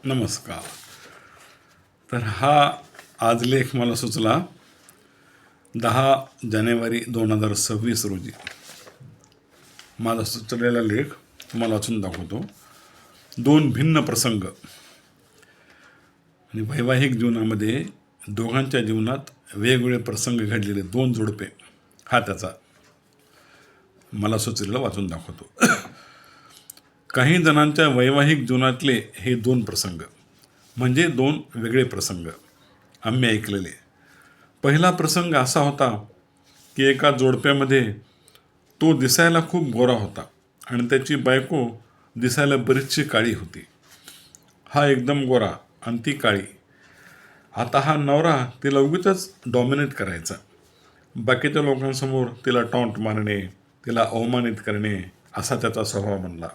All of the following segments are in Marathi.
नमस्कार. तर हा आज लेख मला सुचला 10 जानेवारी 2026 रोजी. माझा सुचलेला लेख तुम्हाला वाचून दाखवतो. 2 भिन्न प्रसंग आणि वैवाहिक जीवनामध्ये दोघांच्या जीवनात वेगवेगळे प्रसंग घडलेले 2 जोडपे, हा त्याचा मला सुचलेला वाचून दाखवतो. काही जणांच्या वैवाहिक जीवनातले हे 2 प्रसंग म्हणजे 2 वेगळे प्रसंग आम्ही ऐकलेले. पहिला प्रसंग असा होता की एका जोडप्यामध्ये तो दिसायला खूप गोरा होता आणि त्याची बायको दिसायला बरीचशी काळी होती. हा एकदम गोरा आणि ती काळी. आता हा नवरा तिला उगीचच डॉमिनेट करायचा. बाकीच्या लोकांसमोर तिला टॉन्ट मारणे, तिला अवमानित करणे असा त्याचा स्वभाव बनला.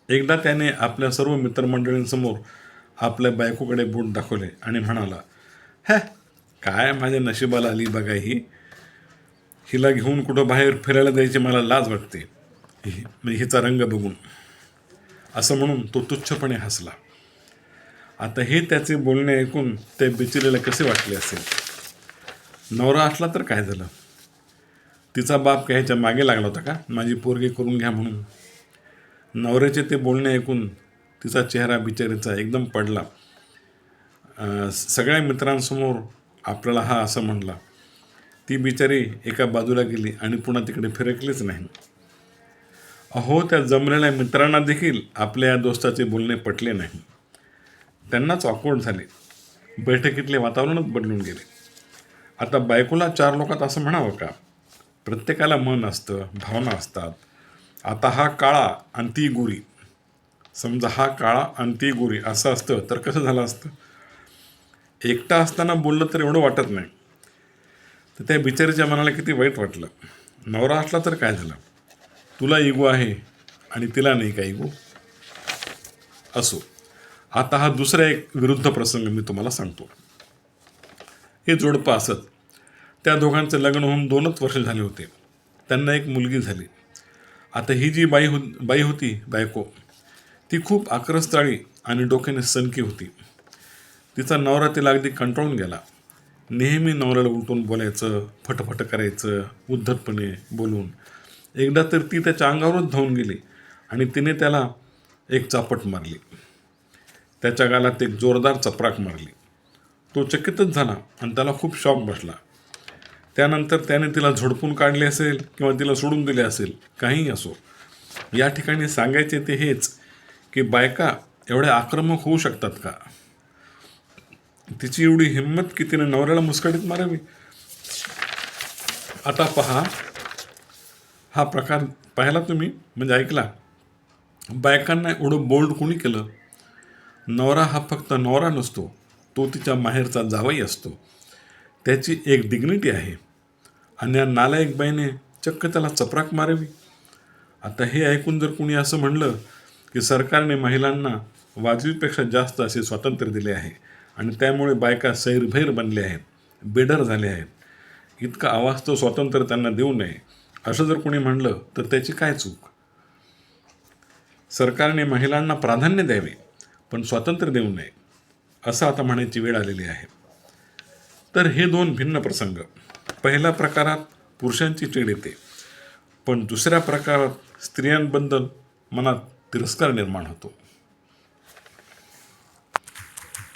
एकदा त्याने आपल्या सर्व मित्रमंडळींसमोर आपल्या बायकोकडे बोट दाखवले आणि म्हणाला, "हे काय माझ्या नशिबाला आली बघा ही. हिला घेऊन कुठं बाहेर फिरायला जायची मला लाज वाटते हिचा रंग बघून." असं म्हणून तो तुच्छपणे हसला. आता हे त्याचे बोलणे ऐकून त्या बिचारीला कसे वाटले असेल. नवरा असला तर काय झालं, तिचा बाप काय ह्याच्या मागे लागला होता का माझी पोरगी करून घ्या म्हणून. नवऱ्याचे ते बोलणे ऐकून तिचा चेहरा बिचारीचा एकदम पडला. सगळ्या मित्रांसमोर आपल्याला हा असं म्हणला. ती बिचारी एका बाजूला गेली आणि पुन्हा तिकडे फिरकलीच नाही. अहो, त्या जमलेल्या मित्रांना देखील आपल्या या दोस्ताचे बोलणे पटले नाही. त्यांनाच ऑकवर्ड झाले. बैठकीतले वातावरणच बदलून गेले. आता बायकोला 4 लोकात असं म्हणावं का? प्रत्येकाला मन असतं, भावना असतात. आता हा काळा आणि ती गोरी, समजा हा काळा आणि ती गोरी असं असतं तर कसं झालं असतं. एकटा असताना बोललं तर एवढं वाटत नाही, तर त्या बिचारीच्या मनाला किती वाईट वाटलं. नवरा असला तर काय झालं, तुला इगो आहे आणि तिला नाही का इगो. असो, आता हा दुसरा एक विरुद्ध प्रसंग मी तुम्हाला सांगतो. हे जोडपं असत. त्या दोघांचं लग्न होऊन 2च वर्ष झाले होते. त्यांना एक मुलगी झाली. आता ही जी बाई होती बायको, ती खूप आक्रस्ताळी आणि डोक्याने सनकी होती. तिचा नवरा तिला अगदी कंटाळून गेला. नेहमी नवऱ्याला उलटून बोलायचं, फटफट करायचं, उद्धटपणे बोलून. एकदा तर ती त्याच्या अंगावरच धावून गेली आणि तिने त्याला एक चापट मारली. त्याच्या गालात एक जोरदार चपराक मारली. तो चकितच झाला आणि त्याला खूप शॉक बसला. त्यानंतर त्याने तिला झोडपून काढले असेल किंवा तिला सोडून दिले असेल, काहीही असो. या ठिकाणी सांगायचे ते हेच की बायका एवढ्या आक्रमक होऊ शकतात का? तिची एवढी हिंमत की तिने नवऱ्याला मुस्कटीत मारावी. आता पहा, हा प्रकार पाहिला तुम्ही, म्हणजे ऐकला. बायकांना एवढं बोल्ड कोणी केलं? नवरा हा फक्त नवरा नसतो, तो तिच्या माहेरचा जावई असतो. त्याची एक डिग्निटी आहे आणि या नालायक बाईने चक्क त्याला चपराक मारावी. आता हे ऐकून जर कोणी असं म्हणलं की सरकारने महिलांना वाजवीपेक्षा जास्त असे स्वातंत्र्य दिले आहे आणि त्यामुळे बायका सैरभैर बनल्या आहेत, बेडर झाले आहेत, इतका अवास्तव स्वातंत्र्य त्यांना देऊ नये, असं जर कोणी म्हणलं तर त्याची काय चूक? सरकारने महिलांना प्राधान्य द्यावे पण स्वातंत्र्य देऊ नये, असं आता म्हणायची वेळ आलेली आहे. तर हे 2 भिन्न प्रसंग. पहिल्या प्रकारात पुरुषांची चीड येते, पण दुसऱ्या प्रकारात स्त्रियांबद्दल मनात तिरस्कार निर्माण होतो.